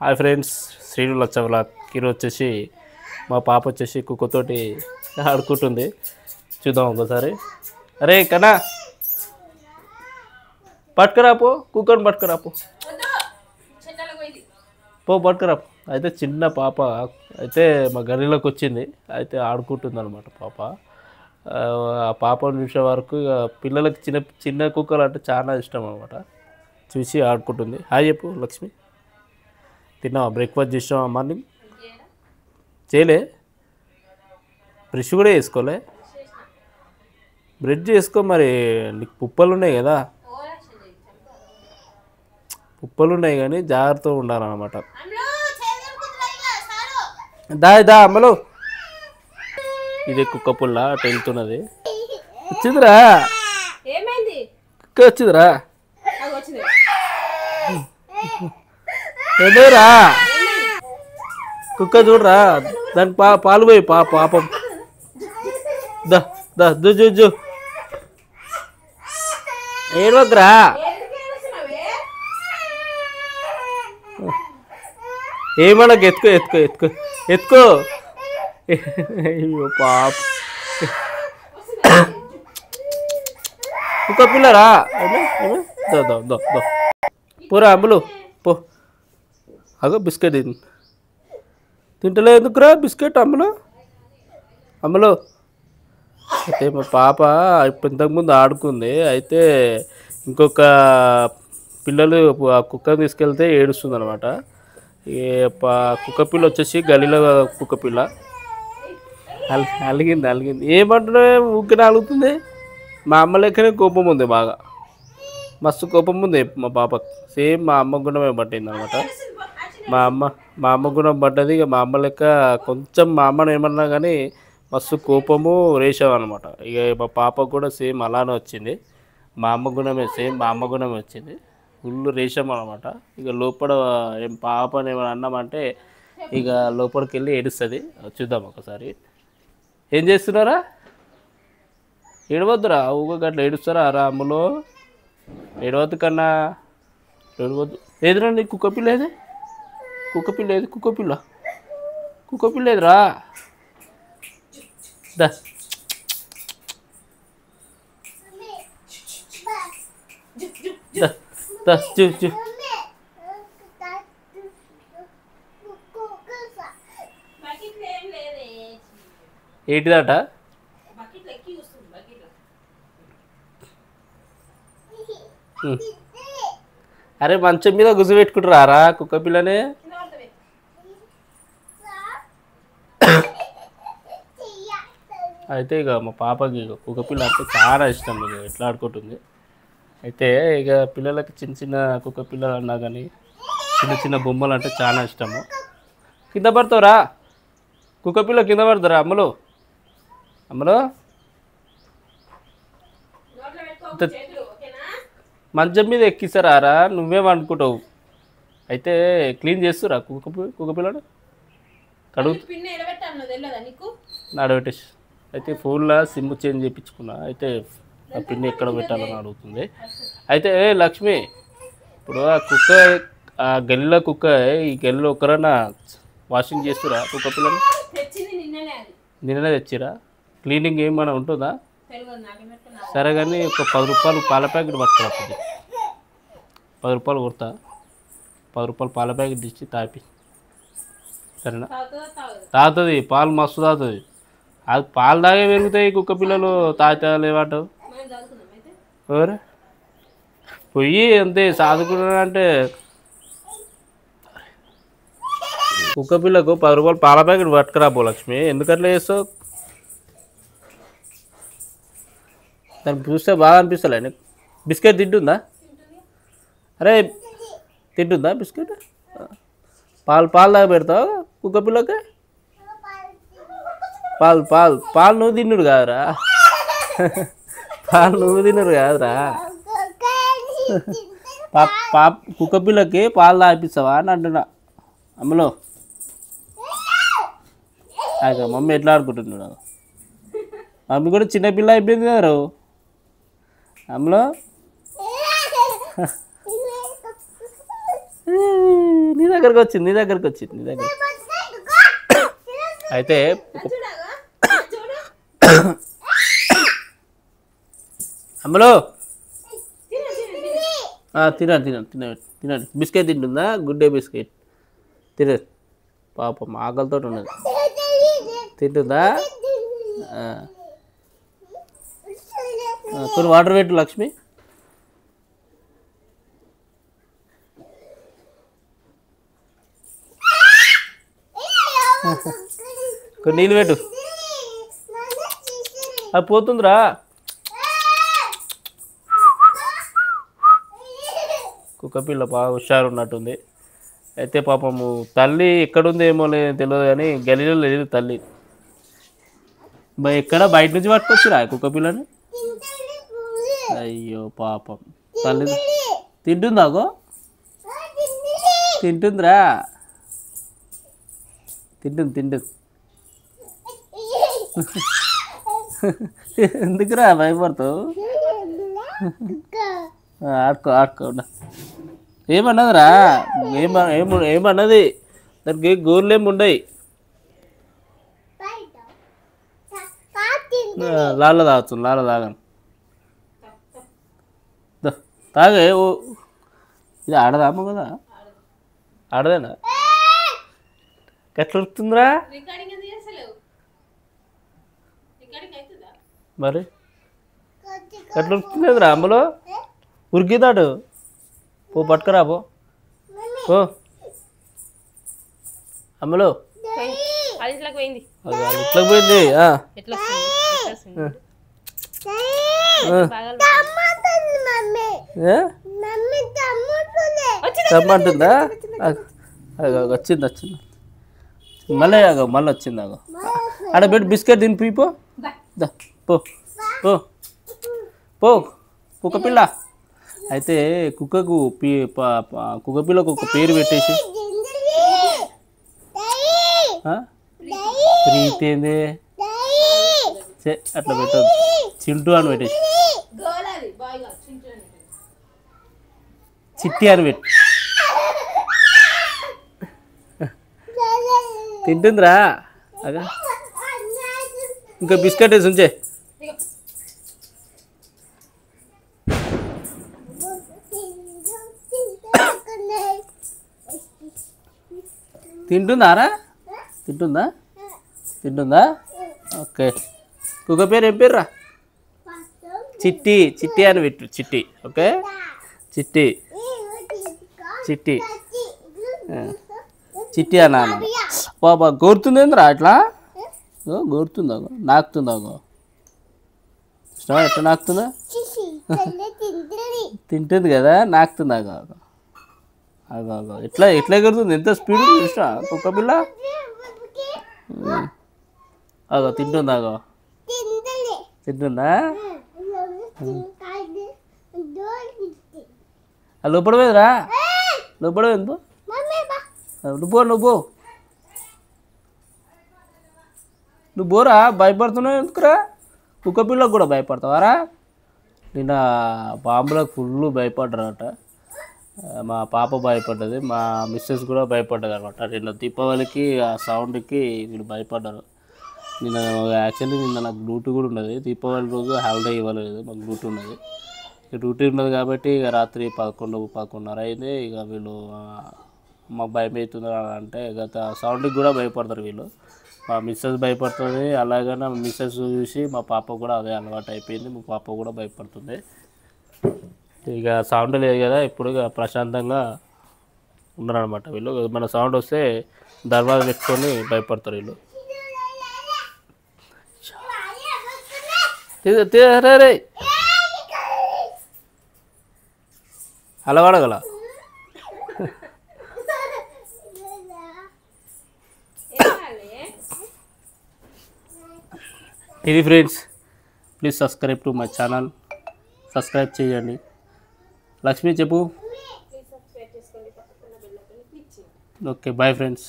Hi friends, Srinu లచ్చవల ఈరోజు వచ్చేసి మా పాప వచ్చేసి కుక్కతోటి ఆడుకుంటుంది. చూద్దాం ఒకసారి. అరే కన్నా పట్టుకురాపో, కుక్కను పట్టుకురాపో, పట్టుకురాపో. అయితే చిన్న పాప అయితే మా గల్లీలోకి వచ్చింది. అయితే ఆడుకుంటుంది అనమాట పాప. ఆ పాపను చూసే వరకు పిల్లలకి చిన్న చిన్న కుక్కలు అంటే చాలా ఇష్టం అనమాట. చూసి ఆడుకుంటుంది. హాయ్ చెప్పు లక్ష్మి. తిన్నావా? బ్రేక్ఫాస్ట్ చేసావా? మార్నింగ్ చేయలే? బ్రష్ కూడా వేసుకోలే? బ్రష్ చేసుకో. మరి నీకు పుప్పలు ఉన్నాయి కదా, పుప్పలు ఉన్నాయి కానీ జాగ్రత్తగా ఉండాలన్నమాట. దా అమ్మలు. ఇది కుక్క పుల్ల అటు వెళ్తున్నది. వచ్చిందిరా కుక్క, వచ్చిందిరా. ఏదేరా కుక్క చూడరా, దానికి పాలు పోయి పాపం. జు ఏడవద్దురా. ఏమన్నా ఎత్తుకో. అయ్యో పాప, కుక్క పిల్లరా. పోరా అమ్ములు పో. అగో బిస్కెట్ తింటలే, ఎందుకురా బిస్కెట్ అమ్మలో. అయితే మా పాప ఇంతకుముందు ఆడుకుంది. అయితే ఇంకొక పిల్లలు ఆ కుక్కను తీసుకెళ్తే ఏడుస్తుంది అనమాట. కుక్క పిల్ల వచ్చేసి గలీలో కుక్క పిల్ల అలిగింది. ఏమంటున్నా ఊరికే అలుగుతుంది. మా అమ్మ లెక్కనే కోపం ఉంది, బాగా మస్తు కోపం ఉంది మా పాపకు. సేమ్ మా అమ్మ గుణమే పట్టింది అనమాట. మా అమ్మ గుణం పడ్డది. ఇక మా అమ్మ లెక్క కొంచెం మా అమ్మను ఏమన్నా కానీ మస్తు కోపము రేషం అనమాట. ఇక మా పాపకు కూడా సేమ్ అలానే వచ్చింది. మా అమ్మ గుణమే వచ్చింది. ఫుల్ రేషం అనమాట. ఇక లోపల ఏం పాపని ఏమైనా అన్నామంటే ఇక లోపలికి వెళ్ళి ఏడుస్తుంది. చూద్దాం ఒకసారి. ఏం చేస్తున్నారా? ఏడవద్దురా, ఊగ గట్ల ఏడుస్తారా రా అమ్మలో. ఏడవద్దు కన్నా, ఏడవద్దు. ఏదిరా నీ కుక్కపిల్ల? ఏది కుక్కపిల్ల ఏదిరా? దా చూ ఏంటిదట? అరే మంచం మీద గుజుపెట్టుకుంటారా కుక్క పిల్లనే? అయితే ఇక మా పాపకి కుక్క పిల్ల అంటే చాలా ఇష్టం. ఇక ఎట్లా ఆడుకుంటుంది. అయితే ఇక పిల్లలకి చిన్న కుక్క పిల్లలు అన్నా కానీ చిన్న బొమ్మలు అంటే చాలా ఇష్టము. కింద పడతావురా కుక్క పిల్ల, కింద పడతారా అమ్మలో. మంచం మీద ఎక్కిస్తారా? నువ్వేం అనుకుంటావు? అయితే క్లీన్ చేస్తురా కుక్క పిల్లడు కడుగు నడబెట్టేసి. అయితే ఫోన్లో సిమ్ చేంజ్ చేయించుకున్నా. అయితే ఆ పిన్ని ఎక్కడ పెట్టాలని అడుగుతుంది. అయితే లక్ష్మి, ఇప్పుడు ఆ కుక్క, ఆ గల్లీలో కుక్క, ఈ గల్లీలో ఒకరైనా వాషింగ్ చేస్తురా కుక్క పిల్లని? నిన్ననే తెచ్చిరా? క్లీనింగ్ ఏమైనా ఉంటుందా? సరే కానీ ఒక 10 రూపాయలు పాల ప్యాకెట్ పట్టుకురా. 10 రూపాయలు కొడతా. 10 రూపాయలు పాల ప్యాకెట్ ఇచ్చి తాపి. సరేనా? తాగుతుంది, పాలు మస్తు తాగుతుంది. అది పాలు తాగే పెరుగుతాయి కుక్క పిల్లలు. తాగుతా లేవాట ఎవరు పొయ్యి అంతే సాదుకున్నాడంటే. కుక్క పిల్లకు 10 రూపాయలు పాల ప్యాకెట్ పట్టుకురా పో లక్ష్మి. ఎందుకట్లా చేస్తావు? దానికి చూస్తే బాగా అనిపిస్తలే నీకు? బిస్కెట్ తింటుందా? అరే తింటుందా బిస్కెట్? పాలు తాగి పెడతావు కుక్క పిల్లకి? పాలు నువ్వు తిన్నుడు కాదురా. కుక్క పిల్లకి పాలు తాగిపిస్తావా అని అంటున్నా అమ్మలో. అదే మమ్మీ ఎట్లా ఆడుకుంటున్నాడు. మమ్మీ కూడా చిన్నపిల్ల అయిపోయింది కదా అమ్మలో. నీ దగ్గర దగ్గరకు వచ్చింది అయితే అమ్మలో తినండి బిస్కెట్ తింటుందా గుడ్ డే బిస్కెట్ తినదు పాపం ఆకలితో ఉన్నది తింటుందా కొన్ని వాటర్ పెట్టు లక్ష్మి కొన్ని నీళ్ళు పెట్టు అది పోతుందిరా కుక్కపిల్ల బాగా హుషారు ఉన్నట్టుంది అయితే పాపము తల్లి ఎక్కడుంది ఏమో తెలియదు కానీ గలీలో లేదు తల్లి ఎక్కడ బయట నుంచి పట్టుకొచ్చిరా కుక్కపిల్లని అయ్యో పాపం తల్లి తింటుందాగో తింటుందిరా తింటుంది ఎందుకురా భయపడతావు ఆడుకో ఏమన్నదిరా ఏమన్నది దానికి గోర్లు ఏమి ఉండయి లాల తాగను తాగే ఇది ఆడదాము కదా ఆడదేనా ఎట్లా ఉరుకుతుందిరా మరి ఎట్లా ఉరుకుతుందిరా అమ్మలో ఉరికిదాడు పో పట్టుకురా పో అమ్మలో ఇట్లకి పోయింది రమ్మంటుందా వచ్చింది మళ్ళీ వచ్చింది ఆడ పెట్టి బిస్కెట్ తినిపి పో పో పో కుక్క పిల్ల అయితే కుక్క పిల్లకు ఒక పేరు పెట్టేసి ప్రీతి ఏంది అట్లా పెట్టదు చింటూ అని పెట్టేసి చిట్టి అని పెట్టి తింటుందిరా అగా ఇంకా బిస్కెట్ వేసి ఉంచే తింటుందారా తింటుందా ఓకే కుక్క పేరు ఏం పేరు రా చిట్టి అని పెట్టు చిట్టి ఓకే చిట్టి అన్నా బాబా గోరుతుందేంద్రా అట్లా గోరుతుందా నాకుతుందా ఇష్టమా ఎట్లా నాకుతుందా తింటుంది కదా నాకుతుందా ఎట్లా ఎగురుతుంది ఎంత స్పీడ్ చూసినా కుక్క పిల్ల తింటుందా లోపల పోయిందిరా లోపల పోయింది నువ్వు పోరా భయపడుతున్నావు ఎందుకురా కుక్క పిల్లకు కూడా భయపడతావారా నిన్న బాంబులకు ఫుల్ భయపడ్డారట మా పాప భయపడ్డది మా మిస్సెస్ కూడా భయపడ్డది అనమాట నిన్న దీపావళికి ఆ సౌండ్కి వీళ్ళు భయపడ్డారు నిన్న యాక్చువల్లీ నిన్న నాకు డ్యూటీ కూడా ఉన్నది దీపావళి రోజు హాలిడే ఇవ్వలేదు మాకు డ్యూటీ ఉన్నది డ్యూటీ ఉన్నది కాబట్టి ఇక రాత్రి 11:30 అయింది ఇక వీళ్ళు మాకు భయం అవుతుంది అంటే గత సౌండ్కి కూడా భయపడతారు వీళ్ళు మా మిస్సెస్ భయపడుతుంది అలాగే మా మిస్సెస్ చూసి మా పాప కూడా అదే అలవాటు అయిపోయింది మా పాప కూడా భయపడుతుంది ఇక సౌండ్ లేదు కదా ఇప్పుడు ఇక ప్రశాంతంగా ఉన్నారనమాట వీళ్ళు మన సౌండ్ వస్తే దర్వాజా పెట్టుకొని భయపడతారు వీళ్ళు రే అలా వాడగల ఇది friends please subscribe to my channel subscribe చేయండి లక్ష్మి చెప్పు ఓకే బాయ్ ఫ్రెండ్స్